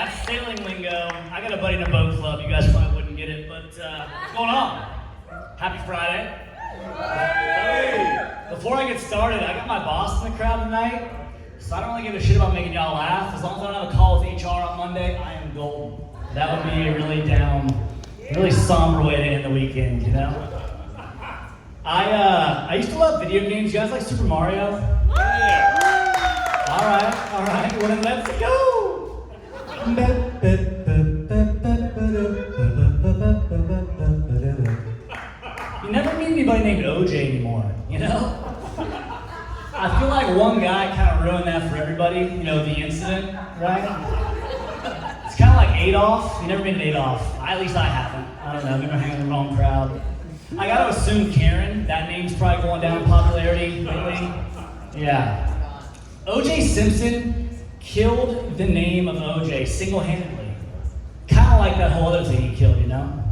That's sailing lingo. I got a buddy in a boat club. You guys probably wouldn't get it, but what's going on? Happy Friday. Before I get started, I got my boss in the crowd tonight, so I don't really give a shit about making y'all laugh. As long as I don't have a call with HR on Monday, I am golden. That would be a really somber way to end the weekend, you know? I used to love video games. You guys like Super Mario? Yeah. All right. Well, then let's go. You never meet anybody named OJ anymore, you know? I feel like one guy kind of ruined that for everybody. You know, the incident, right? It's kind of like Adolf. You never been to Adolf. At least I haven't. I don't know. Maybe I'm hanging in the wrong crowd. I gotta assume Karen. That name's probably going down in popularity lately. Yeah. O.J. Simpson killed the name of O.J. single-handedly. Kind of like that whole other thing he killed, you know?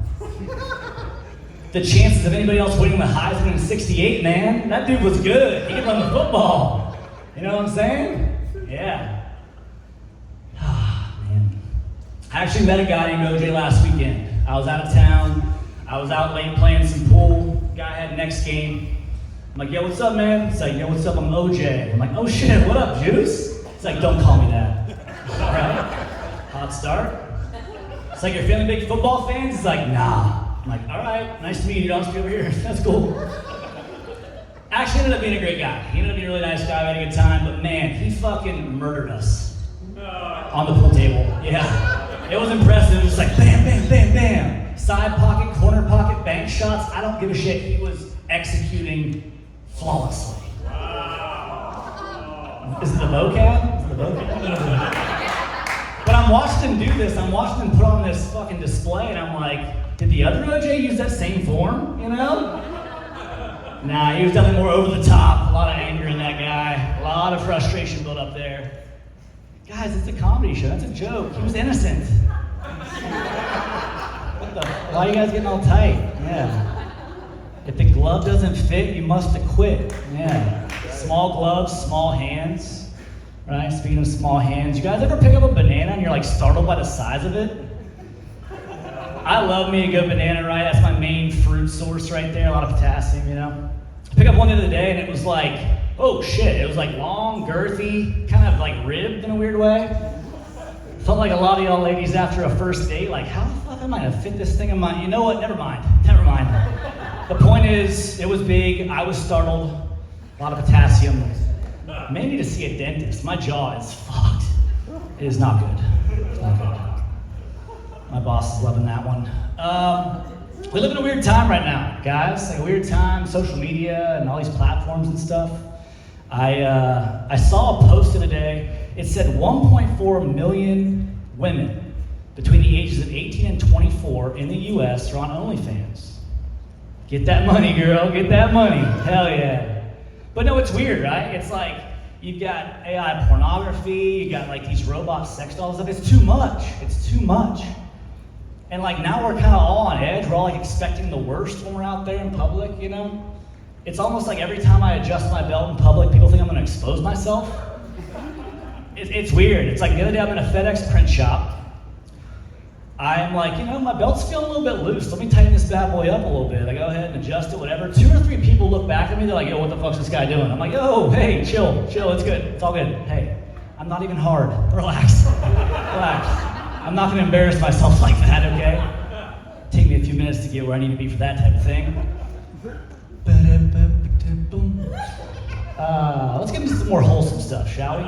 The chances of anybody else winning the Heisman in '68, man, that dude was good. He could run the football. You know what I'm saying? Yeah. Man. I actually met a guy named O.J. last weekend. I was out of town. I was out late playing some pool. Guy had next game. I'm like, yo, what's up, man? He's like, yo, what's up? I'm OJ. I'm like, oh shit, what up, Juice? He's like, don't call me that. All right. Hot start. It's like, you're feeling big football fans? He's like, nah. I'm like, all right, nice to meet you. I'll just be over here. That's cool. Actually ended up being a great guy. He ended up being a really nice guy. We had a good time, but man, he fucking murdered us on the pool table. Yeah. It was impressive. It was just like, bam, bam, bam, bam. Side pocket, corner pocket, bank shots. I don't give a shit. He was executing flawlessly. Wow. Is it the vocab? But I'm watching him do this. I'm watching him put on this fucking display, and I'm like, did the other OJ use that same form? You know? Nah, he was definitely more over the top. A lot of anger in that guy. A lot of frustration built up there. Guys, it's a comedy show. That's a joke. He was innocent. What the? Why are you guys getting all tight? Yeah. If the glove doesn't fit, you must acquit. Yeah. Small gloves, small hands. Right? Speaking of small hands, you guys ever pick up a banana and you're like startled by the size of it? I love me a good banana, right? That's my main fruit source right there. A lot of potassium, you know? I picked up one the other day and it was like, oh shit. It was like long, girthy, kind of like ribbed in a weird way. Felt like a lot of y'all ladies after a first date, like, how the fuck am I gonna fit this thing in my, you know what? Never mind. The point is, it was big, I was startled, a lot of potassium. May need to see a dentist. My jaw is fucked. It is not good. It's not good. My boss is loving that one. We live in a weird time right now, guys. Like a weird time, social media and all these platforms and stuff. I saw a post the other day. It said 1.4 million women between the ages of 18 and 24 in the US are on OnlyFans. Get that money, girl, get that money. Hell yeah. But no, it's weird, right? It's like, you've got AI pornography, you got like these robot sex dolls stuff. It's too much. And like now we're kind of all on edge. We're all like expecting the worst when we're out there in public, you know? It's almost like every time I adjust my belt in public, people think I'm gonna expose myself. It's weird. It's like the other day I'm in a FedEx print shop. I'm like, you know, my belt's feeling a little bit loose. Let me tighten this bad boy up a little bit. I go ahead and adjust it, whatever. 2 or 3 people look back at me. They're like, yo, what the fuck's this guy doing? I'm like, yo, hey, chill, it's good. It's all good. Hey, I'm not even hard. Relax. I'm not gonna embarrass myself like that, okay? Take me a few minutes to get where I need to be for that type of thing. Let's get into some more wholesome stuff, shall we?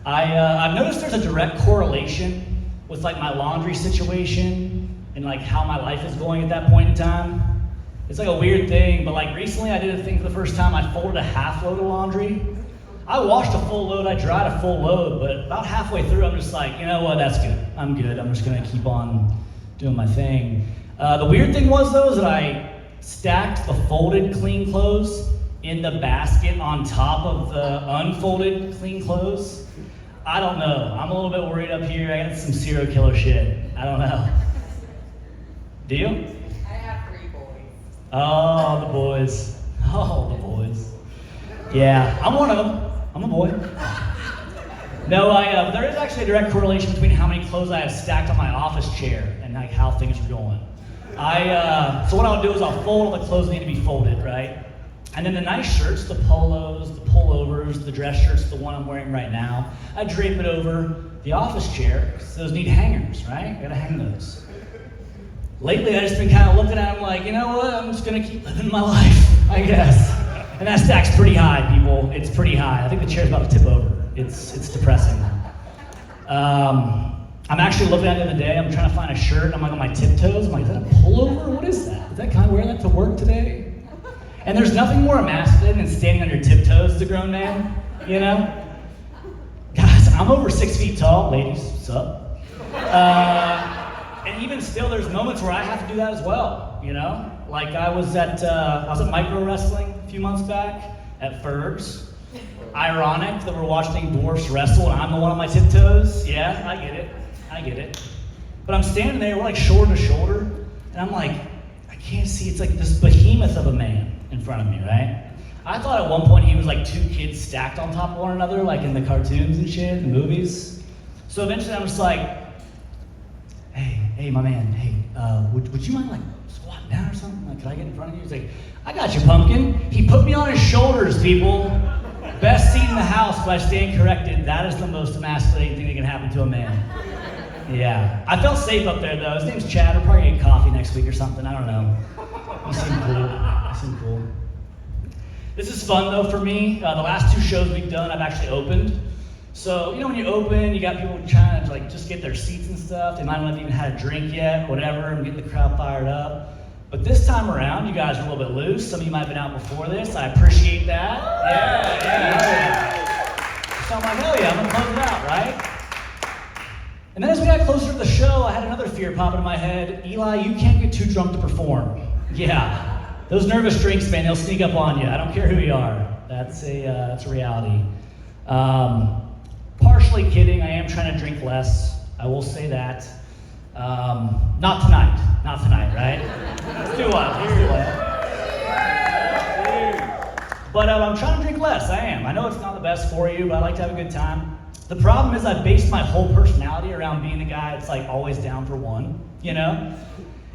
I've noticed there's a direct correlation with like my laundry situation and like how my life is going at that point in time. It's like a weird thing, but like recently I did a thing for the first time. I folded a half load of laundry. I washed a full load, I dried a full load, but about halfway through I'm just like, you know what, that's good. I'm good, I'm just gonna keep on doing my thing. The weird thing was though is that I stacked the folded clean clothes in the basket on top of the unfolded clean clothes. I don't know. I'm a little bit worried up here. I got some serial killer shit. I don't know. Do you? I have 3 boys. Oh, the boys. Oh, the boys. Yeah, I'm one of them. I'm a boy. No, there is actually a direct correlation between how many clothes I have stacked on my office chair and like how things are going. So what I'll do is I'll fold all the clothes that need to be folded, right? And then the nice shirts, the polos, the pullovers, the dress shirts, the one I'm wearing right now, I drape it over the office chair, because those need hangers, right? Gotta hang those. Lately, I've just been kind of looking at them like, you know what, I'm just gonna keep living my life, I guess. And that stack's pretty high, people. It's pretty high. I think the chair's about to tip over. It's depressing. I'm actually looking at it the other day, I'm trying to find a shirt, I'm like on my tiptoes, I'm like, is that a pullover? What is that? Is that kind of wearing that to work today? And there's nothing more emasculating than standing on your tiptoes as a grown man, you know? Guys, I'm over 6 feet tall, ladies, what's up? And even still, there's moments where I have to do that as well, you know? Like I was at micro wrestling a few months back at Ferg's. Ironic that we're watching dwarfs wrestle and I'm the one on my tiptoes. Yeah, I get it. But I'm standing there, we're like shoulder to shoulder, and I'm like, I can't see, it's like this behemoth of a man in front of me, right? I thought at one point he was like 2 kids stacked on top of one another, like in the cartoons and shit, the movies. So eventually I'm just like, hey, my man, hey, would you mind like squatting down or something? Like, could I get in front of you? He's like, I got you, pumpkin. He put me on his shoulders, people. Best seat in the house, but I stand corrected. That is the most emasculating thing that can happen to a man. Yeah. I felt safe up there, though. His name's Chad. We'll probably get coffee next week or something. I don't know. He seemed cool. This is fun, though, for me. The last 2 shows we've done, I've actually opened. So, you know, when you open, you got people trying to, like, just get their seats and stuff. They might not have even had a drink yet, whatever, and get the crowd fired up. But this time around, you guys are a little bit loose. Some of you might have been out before this. I appreciate that. Yeah. So I'm like, hell yeah, I'm gonna close it out, right? And then as we got closer to the show, I had another fear pop into my head. Eli, you can't get too drunk to perform. Yeah. Those nervous drinks, man, they'll sneak up on you. I don't care who you are. That's a reality. Partially kidding, I am trying to drink less. I will say that. Not tonight, right? Let's do one. But I'm trying to drink less, I am. I know it's not the best for you, but I like to have a good time. The problem is I've based my whole personality around being the guy that's like always down for one, you know?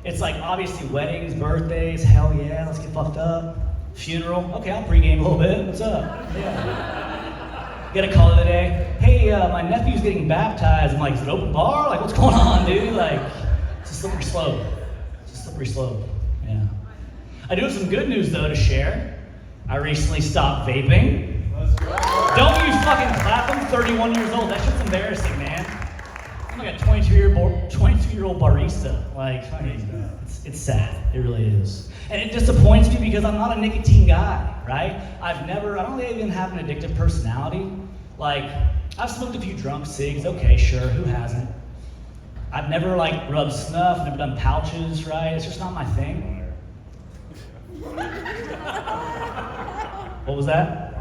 It's like obviously weddings, birthdays, hell yeah, let's get fucked up. Funeral, okay, I'll pregame a little bit, what's up? Yeah. Get a call the other day, hey, my nephew's getting baptized. I'm like, is it open bar? Like, what's going on, dude? Like, it's a slippery slope. Yeah. I do have some good news, though, to share. I recently stopped vaping. Let's go. Don't you fucking clap, I'm 31 years old. That shit's embarrassing, man. I'm like a 22-year-old barista. Like, it's sad. It really is. And it disappoints me because I'm not a nicotine guy, right? I don't even have an addictive personality. Like, I've smoked a few drunk cigs, okay, sure, who hasn't? I've never like rubbed snuff, never done pouches, right? It's just not my thing. What was that?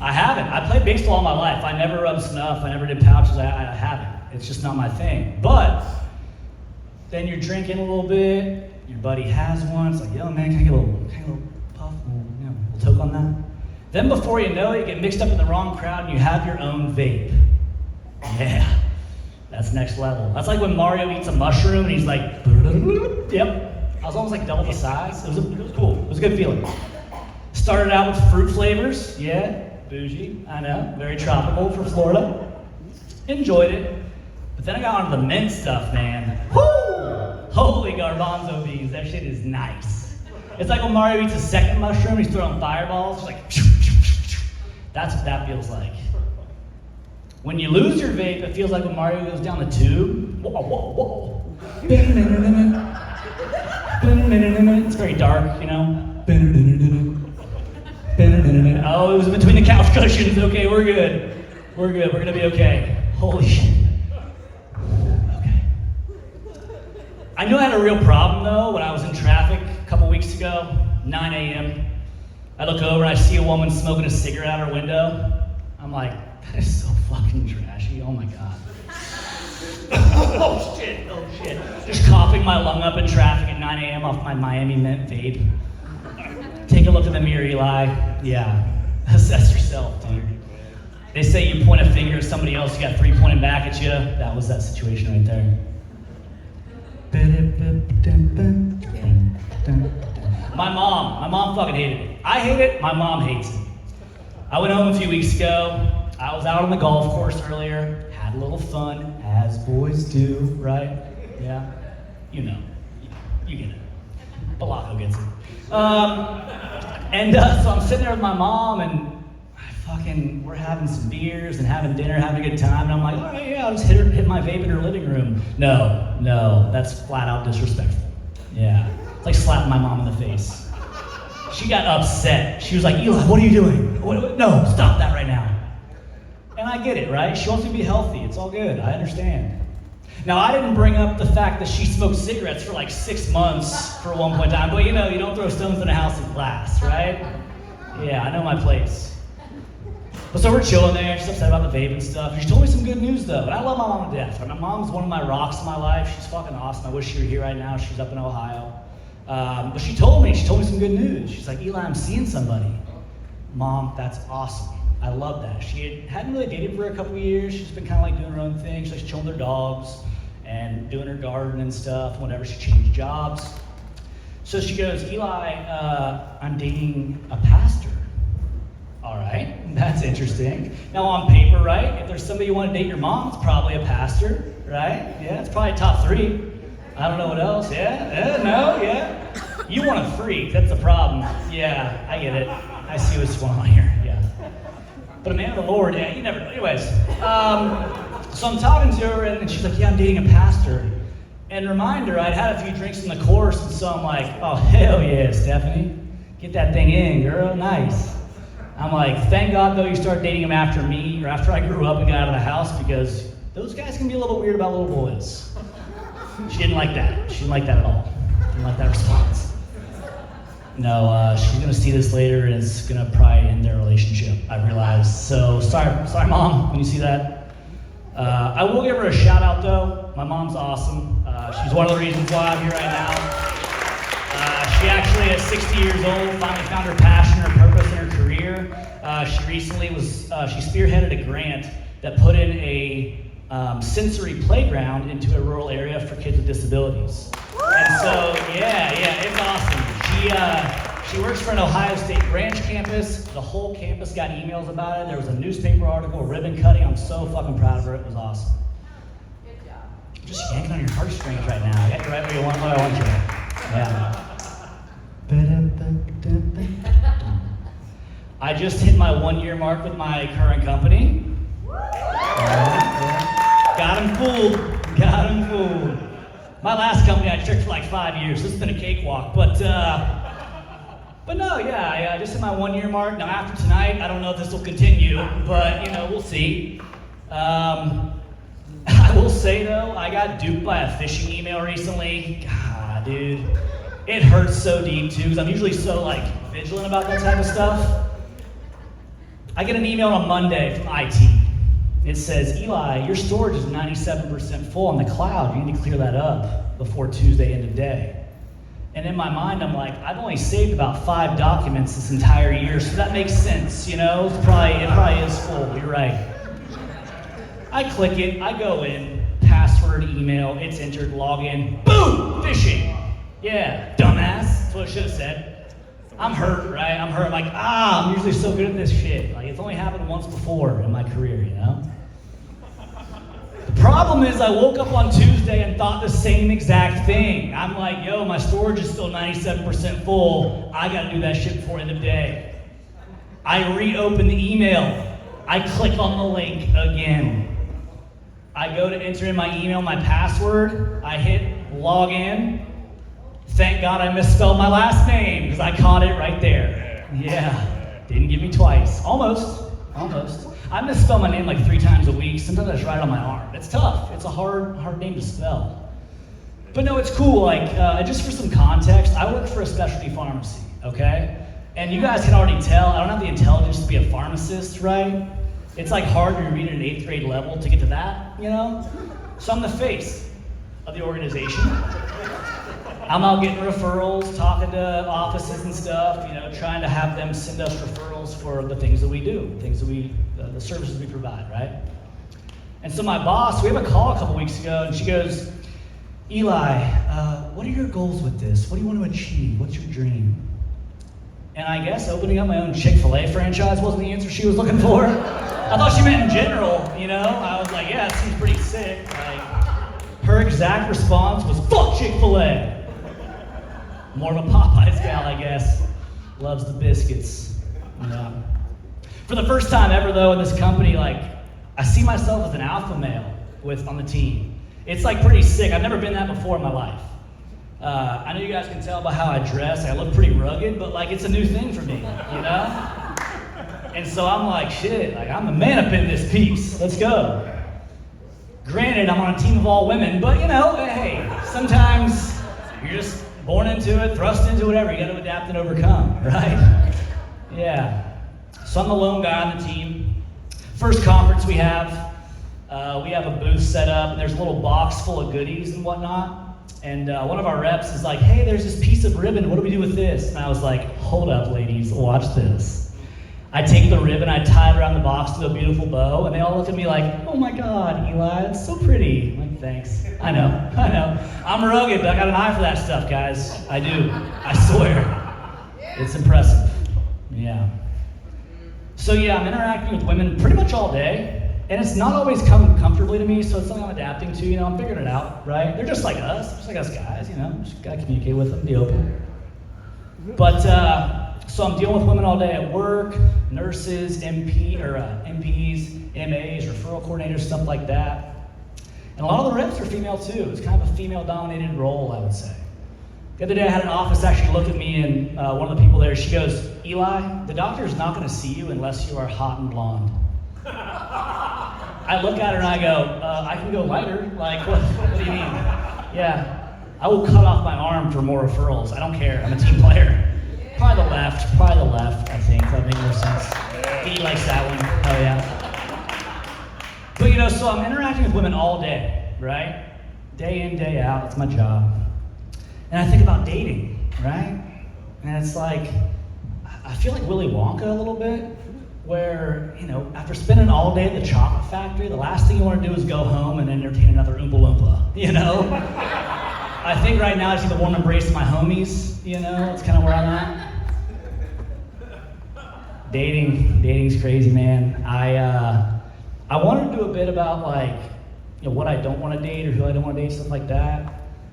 I haven't. I played baseball all my life. I never rubbed snuff, I never did pouches, I haven't. It's just not my thing. But then you're drinking a little bit, your buddy has one, it's like, yo man, can I get a little puff, a little toke on that? Then before you know it, you get mixed up in the wrong crowd and you have your own vape. Yeah, that's next level. That's like when Mario eats a mushroom and he's like, yep. I was almost like double the size. It was cool. It was a good feeling. Started out with fruit flavors. Yeah, bougie, I know. Very tropical for Florida. Enjoyed it. But then I got onto the mint stuff, man. Woo! Holy garbanzo beans. That shit is nice. It's like when Mario eats a second mushroom, he's throwing fireballs. It's like, that's what that feels like. When you lose your vape, it feels like when Mario goes down the tube. Whoa, whoa, whoa. It's very dark, you know. Oh, it was between the couch cushions. Okay, we're good. We're gonna be okay. Holy shit. Okay. I knew I had a real problem though when I was in traffic a couple weeks ago, 9 a.m. I look over and I see a woman smoking a cigarette out her window. I'm like, that is so fucking trashy. Oh my god. Oh shit. Just coughing my lung up in traffic at 9 a.m. off my Miami Mint vape. Take a look in the mirror, Eli. Yeah, assess yourself, dude. They say you point a finger at somebody else, you got three pointing back at you. That was that situation right there. My mom fucking hated it. I hate it, my mom hates it. I went home a few weeks ago. I was out on the golf course earlier, had a little fun, as boys do, right? Yeah, you know, you get it. Balaco gets it. So I'm sitting there with my mom, and we're having some beers and having dinner, having a good time, and I'm like, all right, yeah, I'll just hit my vape in her living room. No, that's flat out disrespectful. Yeah, it's like slapping my mom in the face. She got upset. She was like, Eli, what are you doing? No, stop that right now. And I get it, right? She wants me to be healthy. It's all good. I understand. Now, I didn't bring up the fact that she smoked cigarettes for like 6 months for one point in time, but you know, you don't throw stones in a house of glass, right? Yeah, I know my place. But so we're chilling there. She's upset about the vape and stuff. She told me some good news, though. And I love my mom to death. My mom's one of my rocks in my life. She's fucking awesome. I wish she were here right now. She's up in Ohio. But she told me some good news. She's like, Eli, I'm seeing somebody. Mom, that's awesome. I love that. She hadn't really dated for a couple of years. She's been kind of like doing her own thing. She's like chilling with her dogs and doing her garden and stuff. Whenever she changed jobs. So she goes, Eli, I'm dating a pastor. All right, that's interesting. Now on paper, right? If there's somebody you want to date your mom, it's probably a pastor, right? Yeah, it's probably top 3. I don't know what else. Yeah. You want a freak, that's the problem. Yeah, I get it. I see what's going on here, yeah. But a man of the Lord, yeah, you never know. Anyways, so I'm talking to her, and she's like, yeah, I'm dating a pastor. And reminder, I'd had a few drinks in the course, and so I'm like, oh, hell yeah, Stephanie. Get that thing in, girl, nice. I'm like, thank God, though, you started dating him after me, or after I grew up and got out of the house, because those guys can be a little weird about little boys. She didn't like that. She didn't like that at all. Didn't like that response. No, she's gonna see this later, and it's gonna probably end their relationship, I realized. So, sorry, Mom, when you see that. I will give her a shout out, though. My mom's awesome. She's one of the reasons why I'm here right now. She actually, at 60 years old, finally found her passion, her purpose in her career. She recently she spearheaded a grant that put in a sensory playground into a rural area for kids with disabilities. And so, yeah, it's awesome. She works for an Ohio State branch campus. The whole campus got emails about it. There was a newspaper article, ribbon cutting. I'm so fucking proud of her. It was awesome. Good job. I'm just yanking on your heartstrings right now. I got you right where you want, where I want you. Yeah. I just hit my 1-year mark with my current company. Got him fooled. My last company I tricked for like 5 years. This has been a cakewalk, but no, yeah, I just hit my 1-year mark. Now after tonight, I don't know if this will continue, but you know, we'll see. I will say though, I got duped by a phishing email recently. God, dude, it hurts so deep too, because I'm usually so like vigilant about that type of stuff. I get an email on Monday from IT. It says, Eli, your storage is 97% full on the cloud. You need to clear that up before Tuesday end of day. And in my mind, I'm like, I've only saved about 5 documents this entire year, so that makes sense, you know? It probably is full, you're right. I click it, I go in, password, email, it's entered, log in, boom, phishing. Yeah, dumbass, that's what I should have said. I'm hurt, right? I'm hurt, like, I'm usually so good at this shit. Like, it's only happened once before in my career, you know? The problem is I woke up on Tuesday and thought the same exact thing. I'm like, yo, my storage is still 97% full. I gotta do that shit before end of day. I reopen the email. I click on the link again. I go to enter in my email, my password. I hit log in. Thank God I misspelled my last name, because I caught it right there. Yeah, didn't give me twice. Almost. I misspell my name like 3 times a week. Sometimes I just write it on my arm. It's tough. It's a hard name to spell. But no, it's cool. Like, just for some context, I work for a specialty pharmacy, okay? And you guys can already tell, I don't have the intelligence to be a pharmacist, right? It's like hard to read at an 8th grade level to get to that, you know? So I'm the face of the organization. I'm out getting referrals, talking to offices and stuff, trying to have them send us referrals for the things that we do, the services we provide, right? And so my boss, we have a call a couple weeks ago, and she goes, Eli, what are your goals with this? What do you want to achieve? What's your dream? And I guess opening up my own Chick-fil-A franchise wasn't the answer she was looking for. I thought she meant in general, I was like, yeah, it seems pretty sick. Like, her exact response was, fuck Chick-fil-A. More of a Popeyes gal, I guess. Loves the biscuits. For the first time ever, though, in this company, I see myself as an alpha male on the team. It's pretty sick. I've never been that before in my life. I know you guys can tell by how I dress. I look pretty rugged, but it's a new thing for me, And so I'm like, shit, I'm the man up in this piece. Let's go. Granted, I'm on a team of all women, but hey, sometimes you're just born into it, thrust into whatever. You got to adapt and overcome, right? Yeah. So I'm the lone guy on the team. First conference we have a booth set up, and there's a little box full of goodies and whatnot. And one of our reps is like, hey, there's this piece of ribbon. What do we do with this? And I was like, hold up, ladies, watch this. I take the ribbon, I tie it around the box to a beautiful bow, and they all look at me like, oh my God, Eli, it's so pretty. I'm like, thanks. I know. I'm rugged, but I got an eye for that stuff, guys. I do. I swear. It's impressive. Yeah. So yeah, I'm interacting with women pretty much all day. And it's not always come comfortably to me, so it's something I'm adapting to, I'm figuring it out, right? They're just like us guys, just gotta communicate with them, be open. But, so I'm dealing with women all day at work, nurses, MPs, MAs, referral coordinators, stuff like that. And a lot of the reps are female too. It's kind of a female-dominated role, I would say. The other day I had an office actually look at me, and one of the people there, she goes, Eli, the doctor is not gonna see you unless you are hot and blonde. I look at her and I go, I can go lighter. What do you mean? Yeah, I will cut off my arm for more referrals. I don't care. I'm a team player. Probably the left, I think. That makes more sense. He likes that one. Oh, yeah. But, so I'm interacting with women all day, right? Day in, day out. It's my job. And I think about dating, right? And it's I feel like Willy Wonka a little bit. Where, after spending all day at the chocolate factory, the last thing you want to do is go home and entertain another Oompa Loompa, I think right now I see the warm embrace of my homies, it's kind of where I'm at. Dating's crazy, man. I wanted to do a bit about what I don't want to date or who I don't want to date, stuff like that.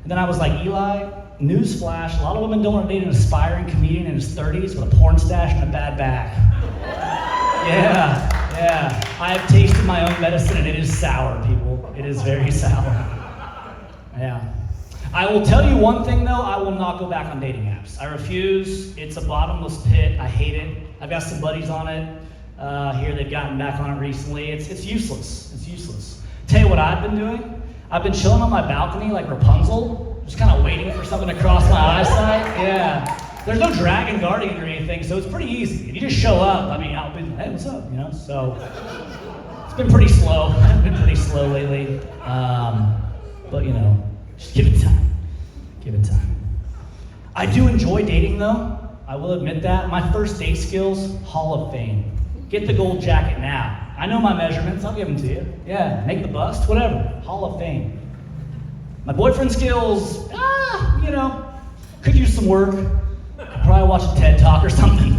And then I was like, Eli, newsflash, a lot of women don't want to date an aspiring comedian in his 30s with a porn stash and a bad back. Yeah. I have tasted my own medicine and it is sour, people. It is very sour. Yeah. I will tell you one thing though, I will not go back on dating apps. I refuse. It's a bottomless pit. I hate it. I've got some buddies on it here. They've gotten back on it recently. It's useless. It's useless. Tell you what I've been doing. I've been chilling on my balcony like Rapunzel, just kind of waiting for something to cross my eyesight. Yeah. There's no dragon guardian or anything, so it's pretty easy. If you just show up, I'll be like, hey, what's up? So it's been pretty slow. It's been pretty slow lately. But just give it time. Give it time. I do enjoy dating though. I will admit that. My first date skills, Hall of Fame. Get the gold jacket now. I know my measurements, I'll give them to you. Yeah, make the bust, whatever. Hall of Fame. My boyfriend skills, could use some work. Probably watch a TED Talk or something.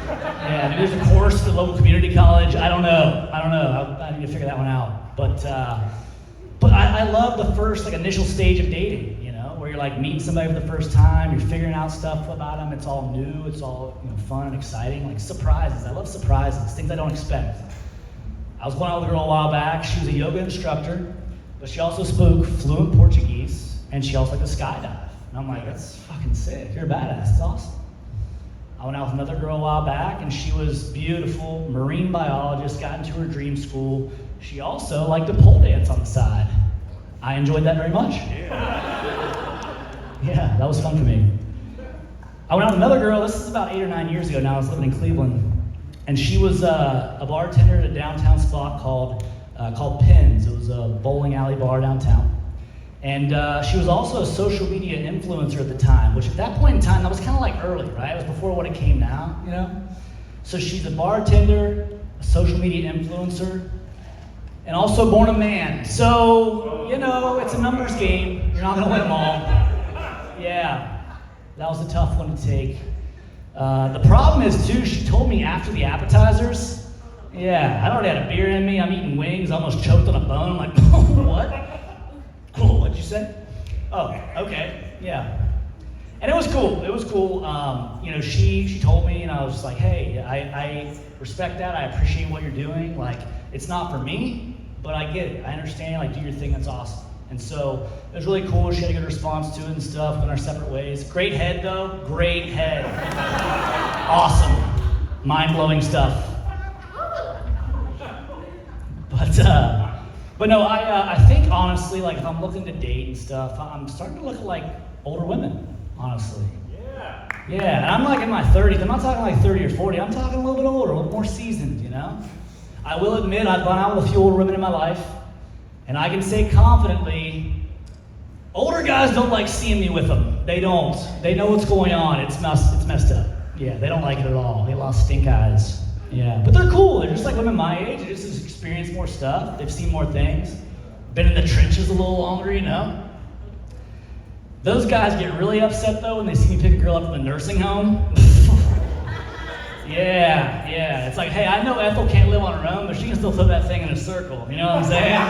Yeah, maybe there's a course at the local community college. I don't know. I need to figure that one out. But I love the first initial stage of dating, where you're meeting somebody for the first time, you're figuring out stuff about them, it's all new, it's all fun and exciting, surprises. I love surprises, things I don't expect. I was going out with a girl a while back. She was a yoga instructor, but she also spoke fluent Portuguese, and she also liked to skydive. And I'm like, that's fucking sick. You're a badass. It's awesome. I went out with another girl a while back, and she was beautiful, marine biologist, got into her dream school. She also liked to pole dance on the side. I enjoyed that very much. Yeah, that was fun for me. I went out with another girl, this is about 8 or 9 years ago now, I was living in Cleveland, and she was a bartender at a downtown spot called Pins. It was a bowling alley bar downtown. And she was also a social media influencer at the time, which at that point in time, that was kind of like early, right? It was before what it came now, you know? So she's a bartender, a social media influencer, and also born a man. So, you know, it's a numbers game. You're not gonna win them all. Yeah, that was a tough one to take. The problem is too, she told me after the appetizers, yeah, I'd already had a beer in me, I'm eating wings, almost choked on a bone. I'm like, what? Cool, what'd you say? Oh, okay, yeah. And it was cool, it was cool. You know, she told me, and I was just like, hey, I respect that, I appreciate what you're doing. Like, it's not for me, but I get it, I understand, like, do your thing, that's awesome. And so, it was really cool, she had a good response to it and stuff, went our separate ways. Great head though, great head. Awesome, mind-blowing stuff. But no, I think honestly, like if I'm looking to date and stuff, I'm starting to look at like older women, honestly. Yeah, and I'm like in my 30s. I'm not talking like 30 or 40. I'm talking a little bit older, a little more seasoned, you know? I will admit I've gone out with a few older women in my life, and I can say confidently, older guys don't like seeing me with them. They don't. They know what's going on. It's messed up. Yeah, they don't like it at all. They lost stink eyes. Yeah, but they're cool. They're just like women my age. They just experienced more stuff. They've seen more things. Been in the trenches a little longer, you know? Those guys get really upset though when they see me pick a girl up from the nursing home. Yeah. It's like, hey, I know Ethel can't live on her own, but she can still throw that thing in a circle. You know what I'm saying?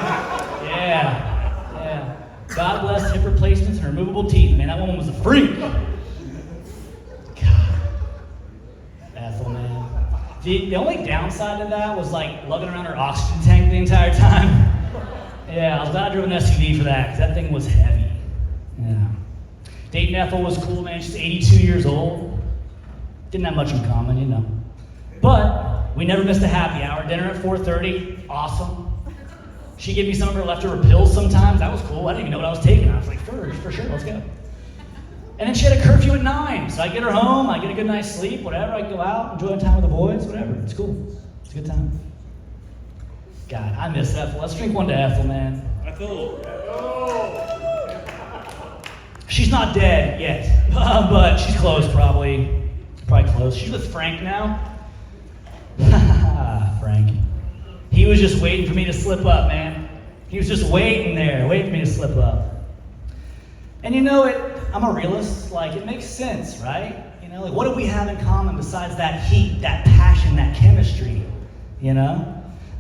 Yeah. God bless hip replacements and removable teeth. Man, that woman was a freak. God. Ethel, man. The only downside to that was like lugging around her oxygen tank the entire time. Yeah, I was glad I drove an SUV for that, because that thing was heavy. Yeah. Dating Ethel was cool, man. She's 82 years old. Didn't have much in common, you know. But we never missed a happy hour. Dinner at 4:30, awesome. She gave me some of her leftover pills sometimes. That was cool. I didn't even know what I was taking. I was like, for sure, let's go. And then she had a curfew at 9, so I get her home, I get a good night's sleep, whatever, I go out, enjoy time with the boys, whatever, it's cool. It's a good time. God, I miss Ethel. Let's drink one to Ethel, man. Ethel. She's not dead yet, but she's close probably. Probably close. She's with Frank now. Frank. He was just waiting for me to slip up, man. He was just waiting there, waiting for me to slip up. And you know it, I'm a realist, like it makes sense, right? You know, like what do we have in common besides that heat, that passion, that chemistry, you know?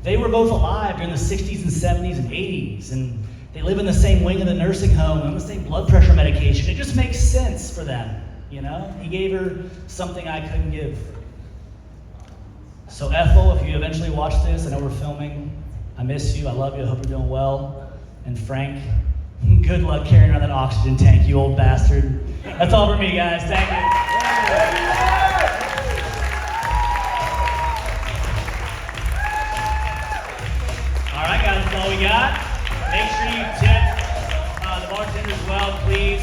They were both alive during the 60s and 70s and 80s, and they live in the same wing of the nursing home, on the same blood pressure medication. It just makes sense for them, you know? He gave her something I couldn't give. So Ethel, if you eventually watch this, I know we're filming, I miss you, I love you, I hope you're doing well. And Frank, good luck carrying around that oxygen tank, you old bastard. That's all for me, guys. Thank you. All right, guys, that's all we got. Make sure you tip the bartender as well, please.